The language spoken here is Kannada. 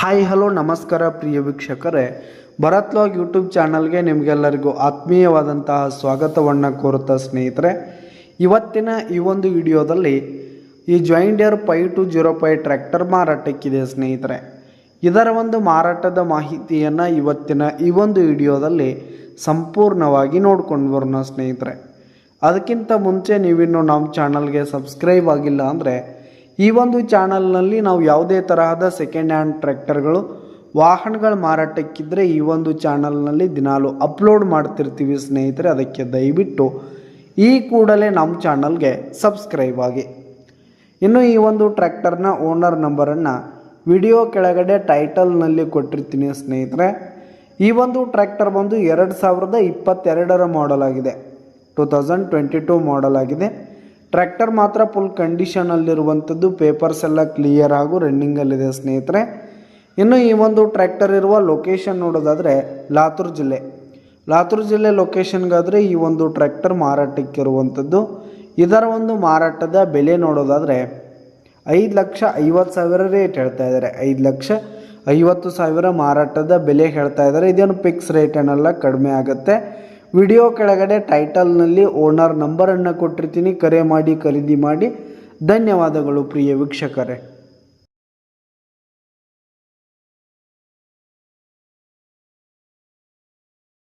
ಹಾಯ್ ಹಲೋ ನಮಸ್ಕಾರ ಪ್ರಿಯ ವೀಕ್ಷಕರೇ, ಭರತ್ ಲಾಗ್ ಯೂಟ್ಯೂಬ್ ಚಾನಲ್ಗೆ ನಿಮಗೆಲ್ಲರಿಗೂ ಆತ್ಮೀಯವಾದಂತಹ ಸ್ವಾಗತವನ್ನು ಕೋರುತ್ತಾ ಸ್ನೇಹಿತರೆ, ಇವತ್ತಿನ ಈ ಒಂದು ವಿಡಿಯೋದಲ್ಲಿ ಈ ಜಾಯಿಂಟ್ ಡೀರ್ 5205 ಟ್ರ್ಯಾಕ್ಟರ್ ಮಾರಾಟಕ್ಕಿದೆ ಸ್ನೇಹಿತರೆ. ಇದರ ಒಂದು ಮಾರಾಟದ ಮಾಹಿತಿಯನ್ನು ಇವತ್ತಿನ ಈ ಒಂದು ವಿಡಿಯೋದಲ್ಲಿ ಸಂಪೂರ್ಣವಾಗಿ ನೋಡ್ಕೊಂಡು ಬರೋಣ ಸ್ನೇಹಿತರೆ. ಅದಕ್ಕಿಂತ ಮುಂಚೆ ನೀವಿನ್ನು ನಮ್ಮ ಚಾನಲ್ಗೆ ಸಬ್ಸ್ಕ್ರೈಬ್ ಆಗಿಲ್ಲ ಅಂದರೆ ಈ ಒಂದು ಚಾನಲ್ನಲ್ಲಿ ನಾವು ಯಾವುದೇ ತರಹದ ಸೆಕೆಂಡ್ ಹ್ಯಾಂಡ್ ಟ್ರ್ಯಾಕ್ಟರ್ಗಳು ವಾಹನಗಳ ಮಾರಾಟಕ್ಕಿದ್ದರೆ ಈ ಒಂದು ಚಾನಲ್ನಲ್ಲಿ ದಿನಾಲು ಅಪ್ಲೋಡ್ ಮಾಡ್ತಿರ್ತೀವಿ ಸ್ನೇಹಿತರೆ. ಅದಕ್ಕೆ ದಯವಿಟ್ಟು ಈ ಕೂಡಲೇ ನಮ್ಮ ಚಾನಲ್ಗೆ ಸಬ್ಸ್ಕ್ರೈಬ್ ಆಗಿ. ಇನ್ನು ಈ ಒಂದು ಟ್ರ್ಯಾಕ್ಟರ್ನ ಓನರ್ ನಂಬರನ್ನು ವಿಡಿಯೋ ಕೆಳಗಡೆ ಟೈಟಲ್ನಲ್ಲಿ ಕೊಟ್ಟಿರ್ತೀನಿ ಸ್ನೇಹಿತರೆ. ಈ ಒಂದು ಟ್ರ್ಯಾಕ್ಟರ್ ಬಂದು 2022 ಮಾಡೆಲ್ ಆಗಿದೆ, 2022 ಮಾಡೆಲ್ ಆಗಿದೆ. ಟ್ರ್ಯಾಕ್ಟರ್ ಮಾತ್ರ ಫುಲ್ ಕಂಡೀಷನಲ್ಲಿರುವಂಥದ್ದು, ಪೇಪರ್ಸ್ ಎಲ್ಲ ಕ್ಲಿಯರ್ ಹಾಗೂ ರನ್ನಿಂಗಲ್ಲಿದೆ ಸ್ನೇಹಿತರೆ. ಇನ್ನು ಈ ಒಂದು ಟ್ರ್ಯಾಕ್ಟರ್ ಇರುವ ಲೊಕೇಶನ್ ನೋಡೋದಾದರೆ ಲಾತೂರ್ ಜಿಲ್ಲೆ ಲೊಕೇಶನ್ಗಾದರೆ ಈ ಒಂದು ಟ್ರ್ಯಾಕ್ಟರ್ ಮಾರಾಟಕ್ಕಿರುವಂಥದ್ದು. ಇದರ ಒಂದು ಮಾರಾಟದ ಬೆಲೆ ನೋಡೋದಾದರೆ 5,50,000 ರೇಟ್ ಹೇಳ್ತಾ ಇದ್ದಾರೆ. 5,50,000 ಮಾರಾಟದ ಬೆಲೆ ಹೇಳ್ತಾ ಇದ್ದಾರೆ. ಇದೇನು ಫಿಕ್ಸ್ ರೇಟ್ ಏನಲ್ಲ, ಕಡಿಮೆ ಆಗುತ್ತೆ. ವಿಡಿಯೋ ಕೆಳಗಡೆ ಟೈಟಲ್ನಲ್ಲಿ ಓನರ್ ನಂಬರನ್ನು ಕೊಟ್ಟಿರ್ತೀನಿ, ಕರೆ ಮಾಡಿ ಖರೀದಿ ಮಾಡಿ. ಧನ್ಯವಾದಗಳು ಪ್ರಿಯ ವೀಕ್ಷಕರೇ.